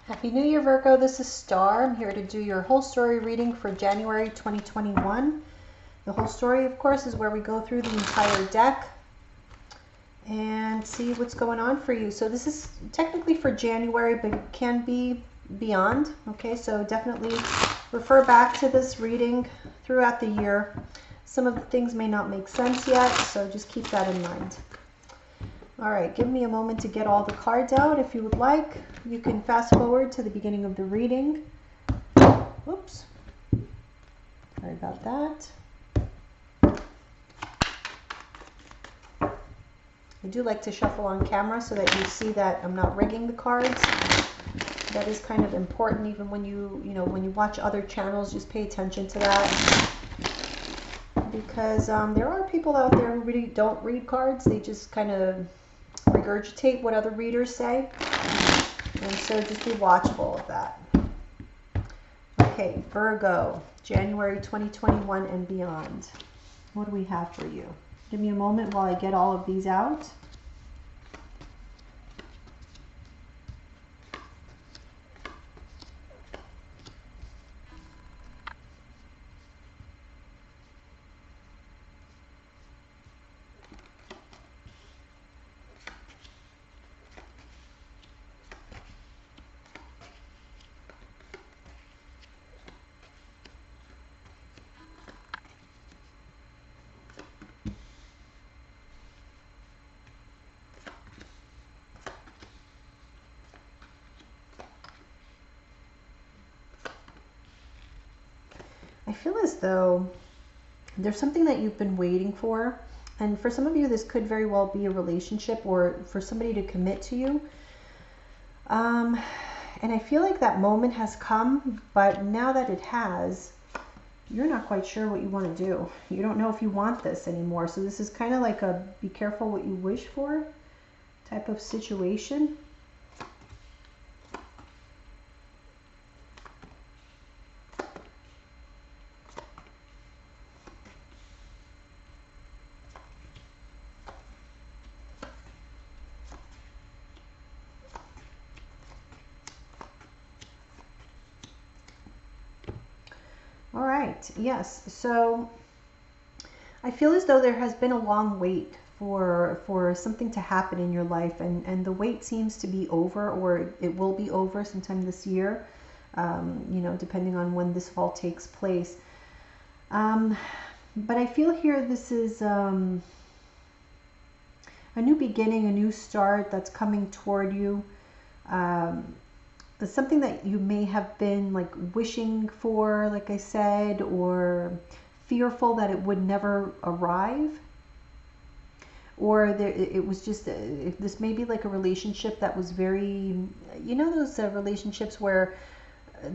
Happy New Year, Virgo. This is Star. I'm here to do your whole story reading for January 2021. The whole story, of course, is where we go through the entire deck and see what's going on for you. So this is technically for January, but it can be beyond. Okay, so definitely refer back to this reading throughout the year. Some of the things may not make sense yet, so just keep that in mind. All right, give me a moment to get all the cards out. If you would like, you can fast forward to the beginning of the reading. Whoops. Sorry about that. I do like to shuffle on camera so that you see that I'm not rigging the cards. That is kind of important, even when when you watch other channels, just pay attention to that. Because there are people out there who really don't read cards. They just kind of regurgitate what other readers say. And so just be watchful of that. Okay, Virgo, January 2021 and beyond. What do we have for you? Give me a moment while I get all of these out. I feel as though there's something that you've been waiting for. And for some of you, this could very well be a relationship or for somebody to commit to you. And I feel like that moment has come, but now that it has, you're not quite sure what you want to do. You don't know if you want this anymore. So this is kind of like a be careful what you wish for type of situation. All right, yes. So I feel as though there has been a long wait for something to happen in your life, and the wait seems to be over, or it will be over sometime this year, depending on when this fall takes place. But I feel here this is a new beginning, a new start that's coming toward you. Something that you may have been like wishing for, like I said, or fearful that it would never arrive, or it was just this may be like a relationship that was very, those relationships where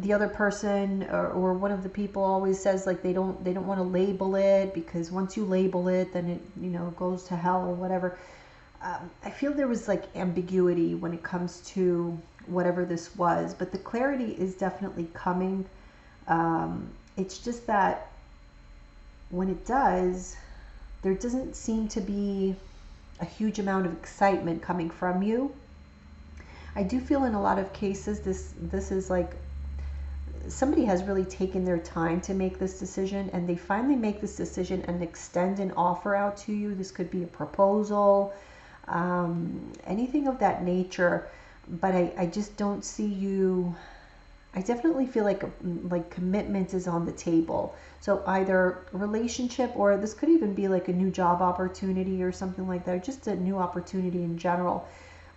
the other person or one of the people always says like they don't want to label it, because once you label it, then it goes to hell or whatever. I feel there was like ambiguity when it comes to whatever this was, but the clarity is definitely coming. It's just that when it does, there doesn't seem to be a huge amount of excitement coming from you. I do feel in a lot of cases this is like somebody has really taken their time to make this decision, and they finally make this decision and extend an offer out to you. This could be a proposal, anything of that nature. But I just don't see you. I definitely feel like commitment is on the table. So either relationship, or this could even be like a new job opportunity or something like that, or just a new opportunity in general.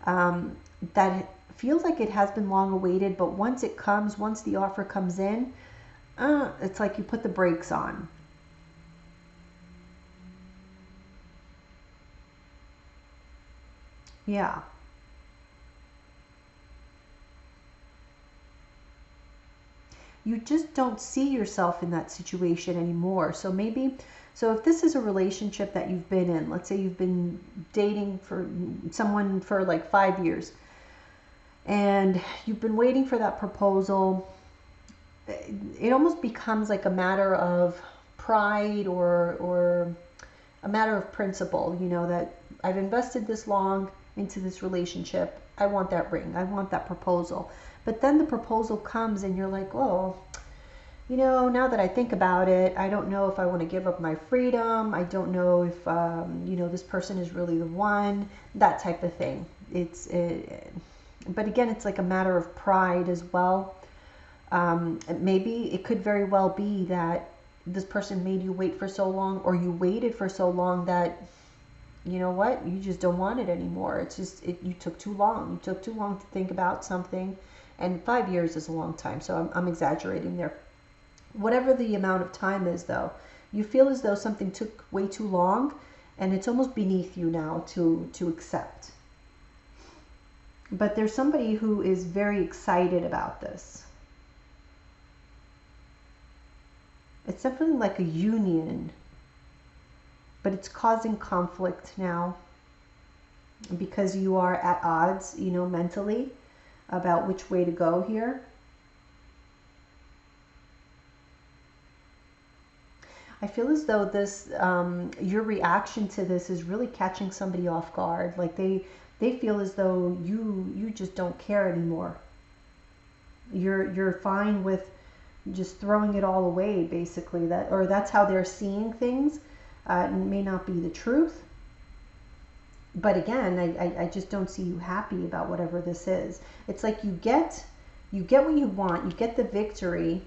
That feels like it has been long awaited, but once it comes, once the offer comes in, it's like you put the brakes on. Yeah. You just don't see yourself in that situation anymore. So if this is a relationship that you've been in, let's say you've been dating for someone for like 5 years, and you've been waiting for that proposal, it almost becomes like a matter of pride or a matter of principle, that I've invested this long into this relationship. I want that ring. I want that proposal. But then the proposal comes and you're like, oh, you know, now that I think about it, I don't know if I want to give up my freedom. I don't know if, you know, this person is really the one, that type of thing. But again, it's like a matter of pride as well. Maybe it could very well be that this person made you wait for so long, or you waited for so long that, you know what, you just don't want it anymore. It's just, you took too long. You took too long to think about something. And 5 years is a long time, so I'm exaggerating there. Whatever the amount of time is, though, you feel as though something took way too long, and it's almost beneath you now to accept. But there's somebody who is very excited about this. It's definitely like a union, but it's causing conflict now because you are at odds, you know, mentally about which way to go here. I feel as though this, your reaction to this is really catching somebody off guard. Like they feel as though you just don't care anymore. You're fine with just throwing it all away, basically. That's how they're seeing things. It may not be the truth, but again, I just don't see you happy about whatever this is. It's like you get what you want. You get the victory.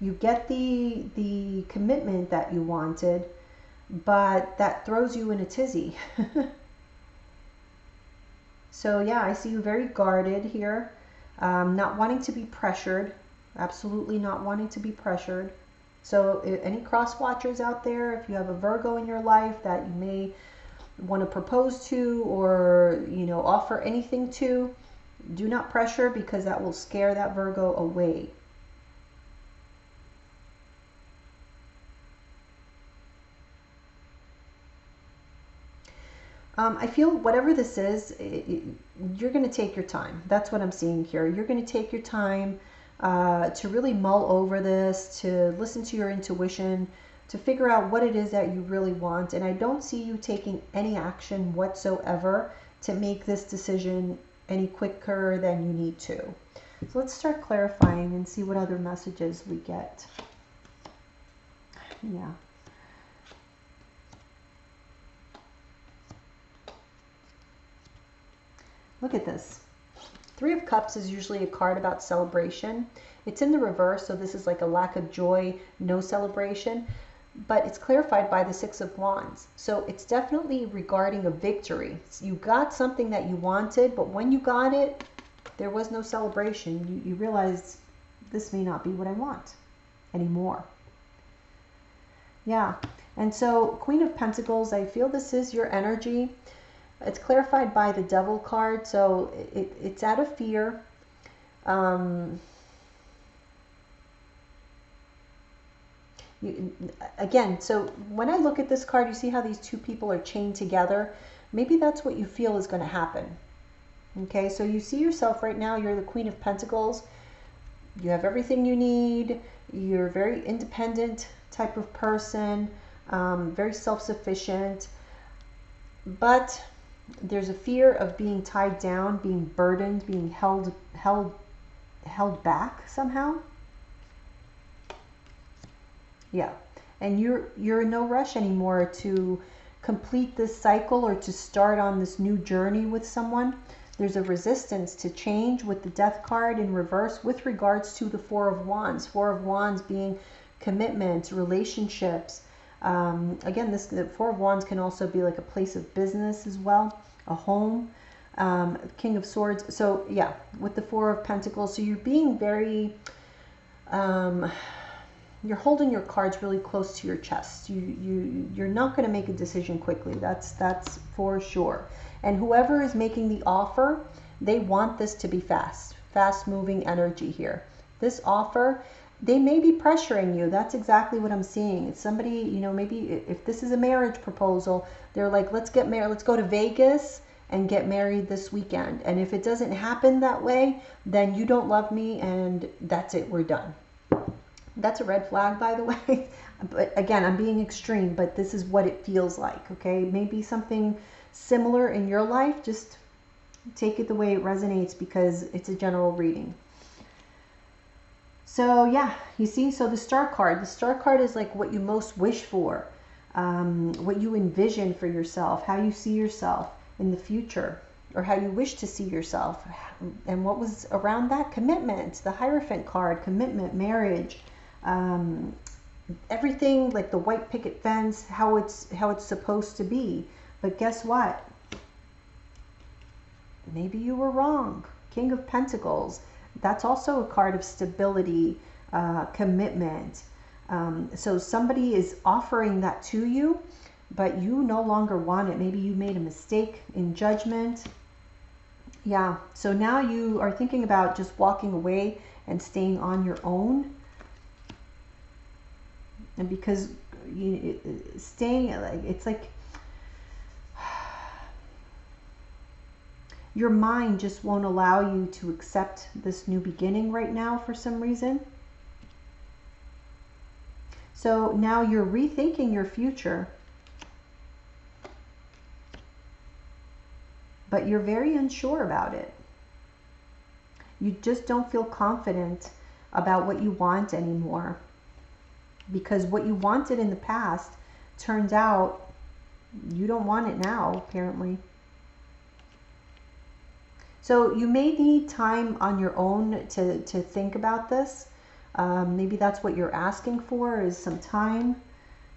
You get the commitment that you wanted, but that throws you in a tizzy. So yeah, I see you very guarded here, not wanting to be pressured, absolutely not wanting to be pressured. So any cross watchers out there, if you have a Virgo in your life that you may want to propose to, or, you know, offer anything to, do not pressure, because that will scare that Virgo away. I feel whatever this is, you're going to take your time. That's what I'm seeing here. You're going to take your time to really mull over this, to listen to your intuition, to figure out what it is that you really want. And I don't see you taking any action whatsoever to make this decision any quicker than you need to. So let's start clarifying and see what other messages we get. Yeah. Look at this. Three of Cups is usually a card about celebration. It's in the reverse, so this is like a lack of joy, no celebration. But it's clarified by the Six of Wands. So it's definitely regarding a victory. You got something that you wanted, but when you got it, there was no celebration. You realized this may not be what I want anymore. Yeah. And so Queen of Pentacles, I feel this is your energy. It's clarified by the Devil card, so it's out of fear. Again, so when I look at this card, you see how these two people are chained together? Maybe that's what you feel is going to happen. Okay, so you see yourself right now, you're the Queen of Pentacles. You have everything you need. You're a very independent type of person, very self-sufficient. But there's a fear of being tied down, being burdened, being held back somehow. Yeah, and you're in no rush anymore to complete this cycle or to start on this new journey with someone. There's a resistance to change with the Death card in reverse with regards to the Four of Wands. Four of Wands being commitment, relationships. Again, the Four of Wands can also be like a place of business as well, a home, King of Swords. So yeah, with the Four of Pentacles, so you're being very, you're holding your cards really close to your chest. You're not going to make a decision quickly. That's for sure. And whoever is making the offer, they want this to be fast moving energy here. This offer, they may be pressuring you. That's exactly what I'm seeing. It's somebody, you know, maybe if this is a marriage proposal, they're like, let's get married, let's go to Vegas and get married this weekend. And if it doesn't happen that way, then you don't love me and that's it, we're done. That's a red flag, by the way. But again, I'm being extreme, but this is what it feels like, okay? Maybe something similar in your life, just Take it the way it resonates because it's a general reading. So yeah, you see, so the Star card is like what you most wish for, what you envision for yourself, how you see yourself in the future, or how you wish to see yourself. And what was around that? Commitment. The Hierophant card, commitment, marriage, everything, like the white picket fence, how it's supposed to be. But guess what? Maybe you were wrong. King of Pentacles. That's also a card of stability, commitment. So somebody is offering that to you, but you no longer want it. Maybe you made a mistake in judgment. Yeah, so now you are thinking about just walking away and staying on your own. And because staying, it's like your mind just won't allow you to accept this new beginning right now for some reason. So now you're rethinking your future, but you're very unsure about it. You just don't feel confident about what you want anymore, because what you wanted in the past turns out you don't want it now, apparently. So you may need time on your own to think about this. Maybe that's what you're asking for, is some time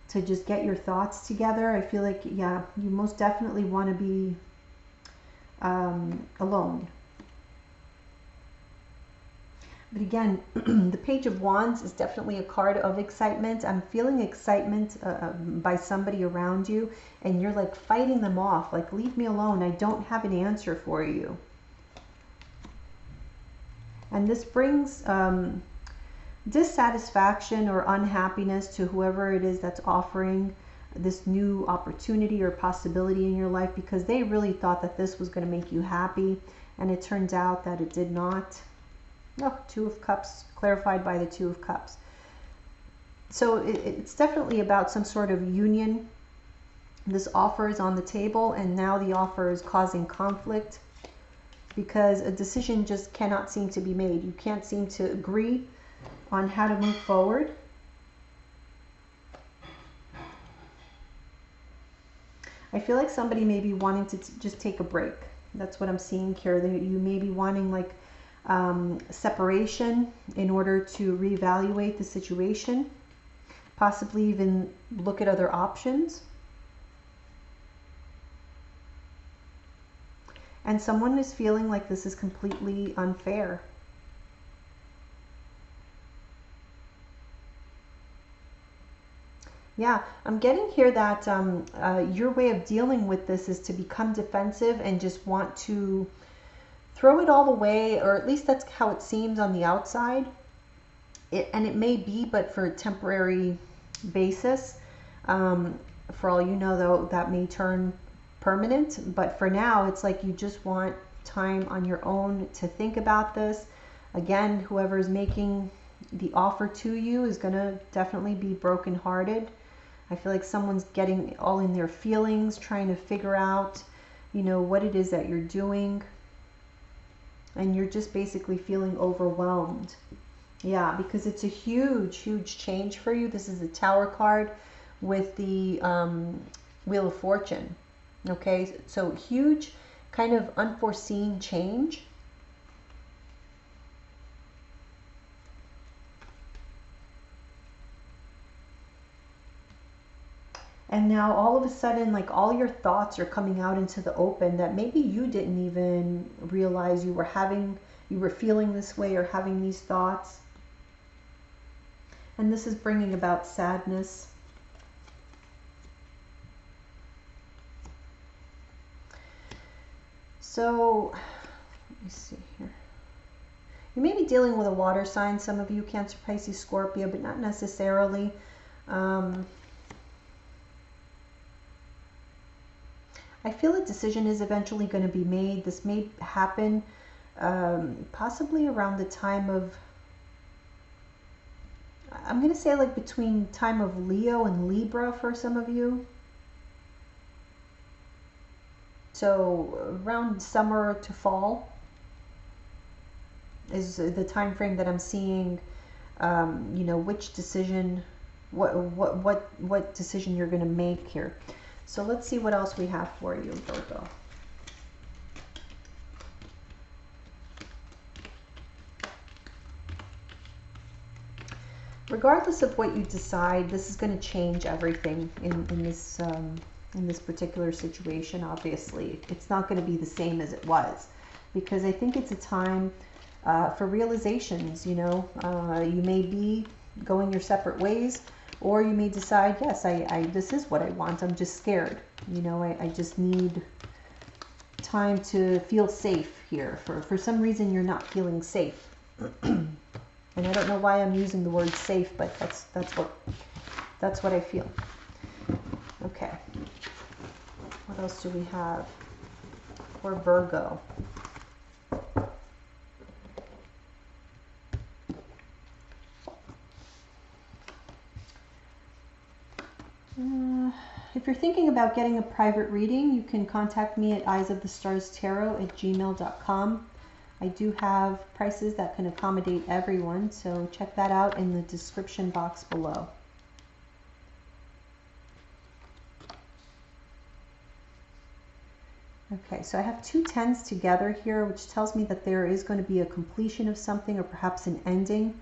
to just get your thoughts together. I feel like, yeah, you most definitely want to be alone. But again, the Page of Wands is definitely a card of excitement. I'm feeling excitement by somebody around you, and you're like fighting them off, like, leave me alone, I don't have an answer for you. And this brings dissatisfaction or unhappiness to whoever it is that's offering this new opportunity or possibility in your life, because they really thought that this was going to make you happy, and it turns out that it did not. Oh, Two of Cups, clarified by the Two of Cups. So it's definitely about some sort of union. This offer is on the table, and now the offer is causing conflict, because a decision just cannot seem to be made. You can't seem to agree on how to move forward. I feel like somebody may be wanting to just take a break. That's what I'm seeing here. You may be wanting like separation in order to reevaluate the situation, possibly even look at other options. And someone is feeling like this is completely unfair. Yeah, I'm getting here that your way of dealing with this is to become defensive and just want to throw it all away, or at least that's how it seems on the outside. And it may be, but for a temporary basis. For all you know, though, that may turn permanent. But for now, it's like you just want time on your own to think about this. Again, whoever's making the offer to you is going to definitely be brokenhearted. I feel like someone's getting all in their feelings, trying to figure out, you know, what it is that you're doing. And you're just basically feeling overwhelmed. Yeah, because it's a huge, huge change for you. This is the Tower card with the Wheel of Fortune. Okay, so huge, kind of unforeseen change. And now all of a sudden, like, all your thoughts are coming out into the open that maybe you didn't even realize you were feeling this way or having these thoughts. And this is bringing about sadness. So, let me see here. You may be dealing with a water sign, some of you, Cancer, Pisces, Scorpio, but not necessarily. I feel a decision is eventually going to be made. This may happen possibly around the time of, I'm going to say like between time of Leo and Libra for some of you. So around summer to fall is the time frame that I'm seeing. You know, which decision, what decision you're going to make here. So let's see what else we have for you, Virgo. Regardless of what you decide, this is going to change everything in this particular situation. Obviously, it's not going to be the same as it was, because I think it's a time for realizations. You know, you may be going your separate ways, or you may decide, yes, this is what I want. I'm just scared. You know, I just need time to feel safe here. For some reason, you're not feeling safe. And I don't know why I'm using the word safe, but that's what I feel. Okay. What else do we have for Virgo? If you're thinking about getting a private reading, you can contact me at eyesofthestarstarot@gmail.com. I do have prices that can accommodate everyone, so check that out in the description box below. Okay, so I have two tens together here, which tells me that there is going to be a completion of something, or perhaps an ending.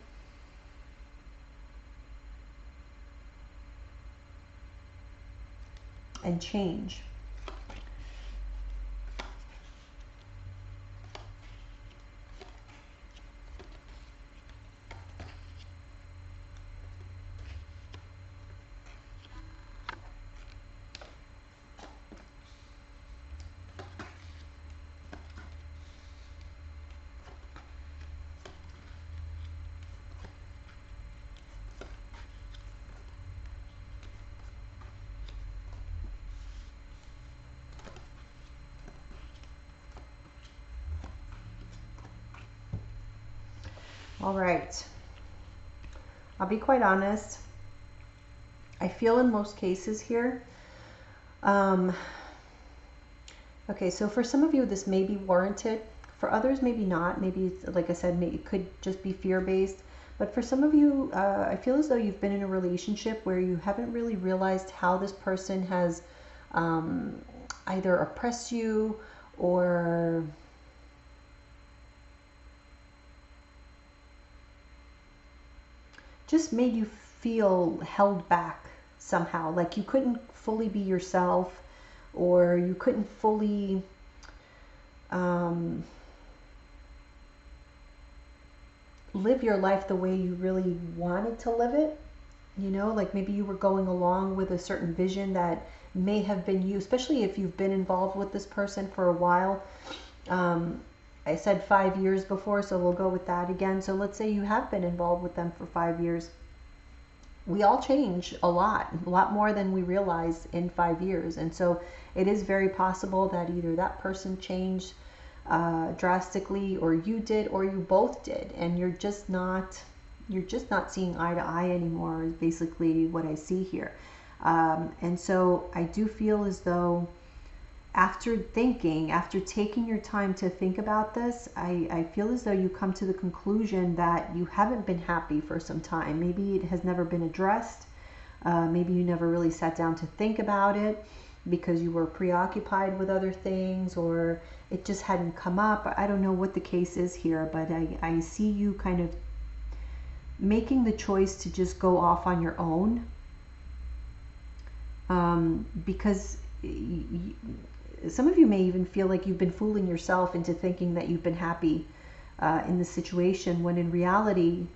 And change. All right. I'll be quite honest. I feel in most cases here. Okay, so for some of you, this may be warranted. For others, maybe not. Maybe, like I said, it could just be fear-based. But for some of you, I feel as though you've been in a relationship where you haven't really realized how this person has either oppressed you or just made you feel held back somehow, like you couldn't fully be yourself, or you couldn't fully live your life the way you really wanted to live it. You know, like maybe you were going along with a certain vision that may have been you, especially if you've been involved with this person for a while. I said 5 years before, so we'll go with that again. So let's say you have been involved with them for 5 years. We all change a lot more than we realize in 5 years. And so it is very possible that either that person changed drastically, or you did, or you both did, and you're just not seeing eye to eye anymore, is basically what I see here. And so I do feel as though after taking your time to think about this, I feel as though you come to the conclusion that you haven't been happy for some time. Maybe it has never been addressed. Maybe you never really sat down to think about it because you were preoccupied with other things, or it just hadn't come up. I don't know what the case is here, but I see you kind of making the choice to just go off on your own, because some of you may even feel like you've been fooling yourself into thinking that you've been happy in this situation, when in reality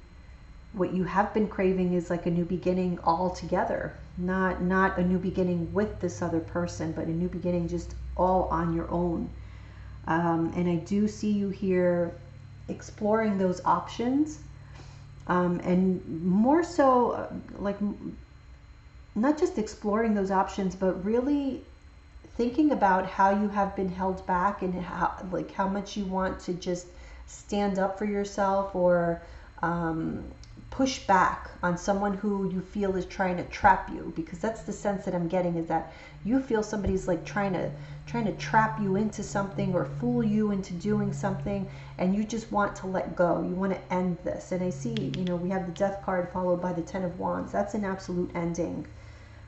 what you have been craving is like a new beginning altogether. Not a new beginning with this other person, but a new beginning just all on your own. And I do see you here exploring those options, and more so like not just exploring those options, but really thinking about how you have been held back, and how much you want to just stand up for yourself, or push back on someone who you feel is trying to trap you, because that's the sense that I'm getting, is that you feel somebody's like trying to trap you into something or fool you into doing something, and you just want to let go. You want to end this. And I see, you know, we have the Death card followed by the Ten of Wands. That's an absolute ending.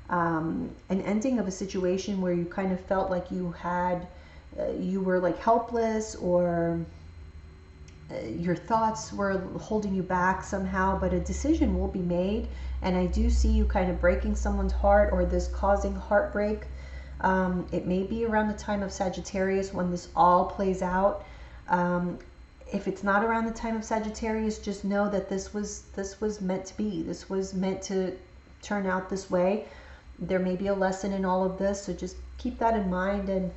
An ending of a situation where you kind of felt like you had, you were like helpless, or your thoughts were holding you back somehow, but a decision will be made. And I do see you kind of breaking someone's heart, or this causing heartbreak. It may be around the time of Sagittarius when this all plays out. If it's not around the time of Sagittarius, just know that this was meant to be. This was meant to turn out this way. There may be a lesson in all of this, so just keep that in mind. And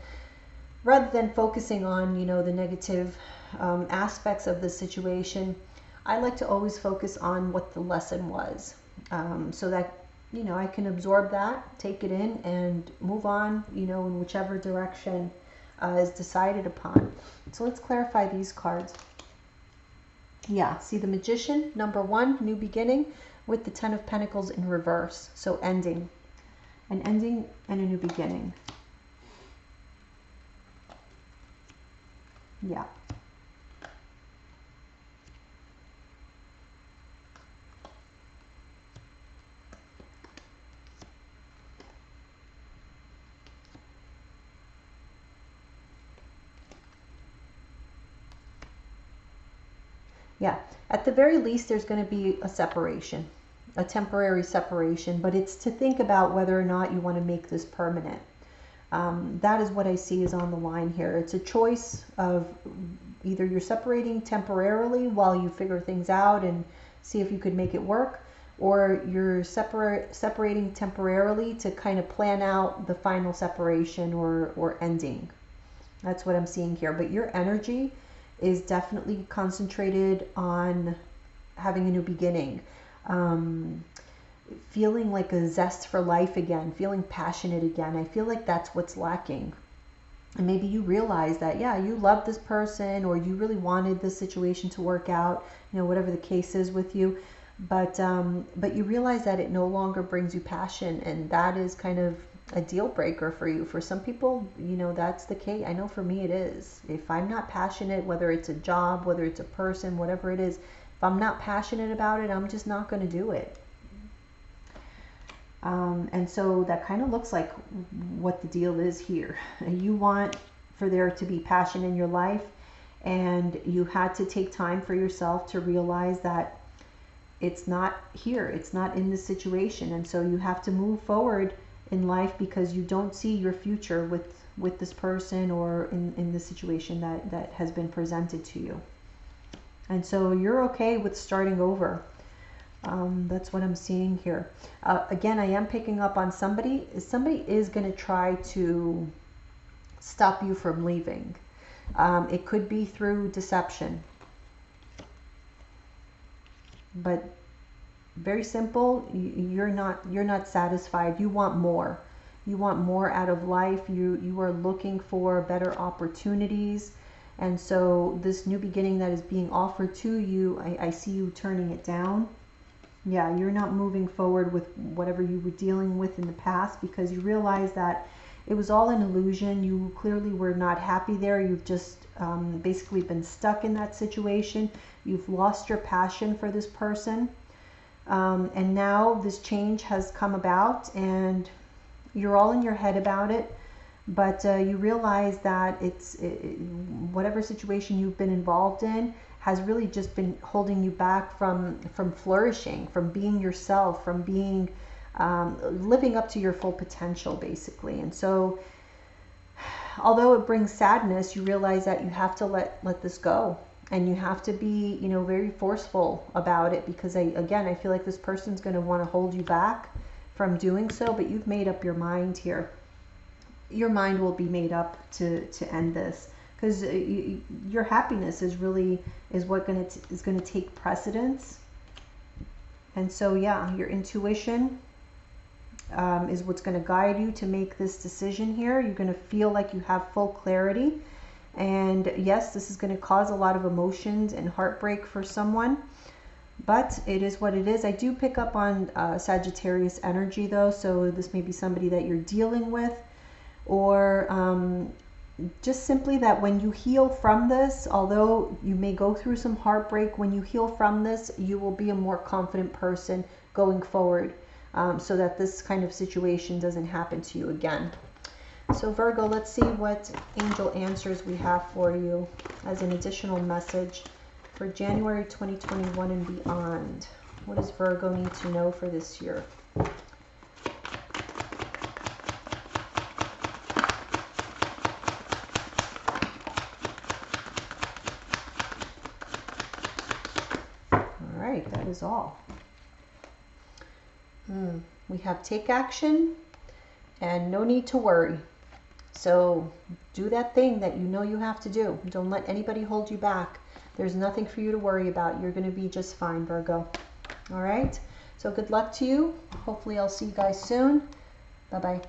rather than focusing on, you know, the negative aspects of the situation, I like to always focus on what the lesson was, so that, you know, I can absorb that, take it in, and move on, you know, in whichever direction is decided upon. So let's clarify these cards. Yeah, see the Magician, number 1, new beginning, with the Ten of Pentacles in reverse. So ending, an ending and a new beginning. Yeah. Yeah, at the very least, there's going to be a separation, a temporary separation, but it's to think about whether or not you want to make this permanent. That is what I see is on the line here. It's a choice of either you're separating temporarily while you figure things out and see if you could make it work, or you're separating temporarily to kind of plan out the final separation or ending. That's what I'm seeing here. But your energy is definitely concentrated on having a new beginning, feeling like a zest for life again, feeling passionate again. I feel like that's what's lacking. And maybe you realize that, yeah, you love this person, or you really wanted this situation to work out, you know, whatever the case is with you, but you realize that it no longer brings you passion, and that is kind of a deal breaker for you. For some people, you know, that's the case. I know for me it is. If I'm not passionate, whether it's a job, whether it's a person, whatever it is, if I'm not passionate about it, I'm just not going to do it. And so that kind of looks like what the deal is here. You want for there to be passion in your life, and you had to take time for yourself to realize that it's not here, it's not in this situation. And so you have to move forward in life because you don't see your future with this person, or in the situation that has been presented to you. And so you're okay with starting over. That's what I'm seeing here. Again, I am picking up on somebody is going to try to stop you from leaving. It could be through deception, but very simple. You're not satisfied. You want more. You want more out of life. You are looking for better opportunities. And so this new beginning that is being offered to you, I see you turning it down. Yeah, you're not moving forward with whatever you were dealing with in the past, because you realize that it was all an illusion. You clearly were not happy there. You've just basically been stuck in that situation. You've lost your passion for this person. And now this change has come about, and you're all in your head about it. But you realize that whatever situation you've been involved in has really just been holding you back from flourishing, from being yourself, from being living up to your full potential, basically. And so, although it brings sadness, you realize that you have to let this go, and you have to be, you know, very forceful about it, because I feel like this person's going to want to hold you back from doing so. But you've made up your mind here. Your mind will be made up to end this, because your happiness is what is going to take precedence. And so, yeah, your intuition is what's going to guide you to make this decision here. You're going to feel like you have full clarity. And yes, this is going to cause a lot of emotions and heartbreak for someone. But it is what it is. I do pick up on Sagittarius energy though, so this may be somebody that you're dealing with, or just simply that when you heal from this, although you may go through some heartbreak, when you heal from this, you will be a more confident person going forward, so that this kind of situation doesn't happen to you again. So Virgo, let's see what angel answers we have for you as an additional message for January 2021 and beyond. What does Virgo need to know for this year? All right, that is all. We have take action and no need to worry. So do that thing that you know you have to do. Don't let anybody hold you back. There's nothing for you to worry about. You're going to be just fine, Virgo. All right? So good luck to you. Hopefully I'll see you guys soon. Bye-bye.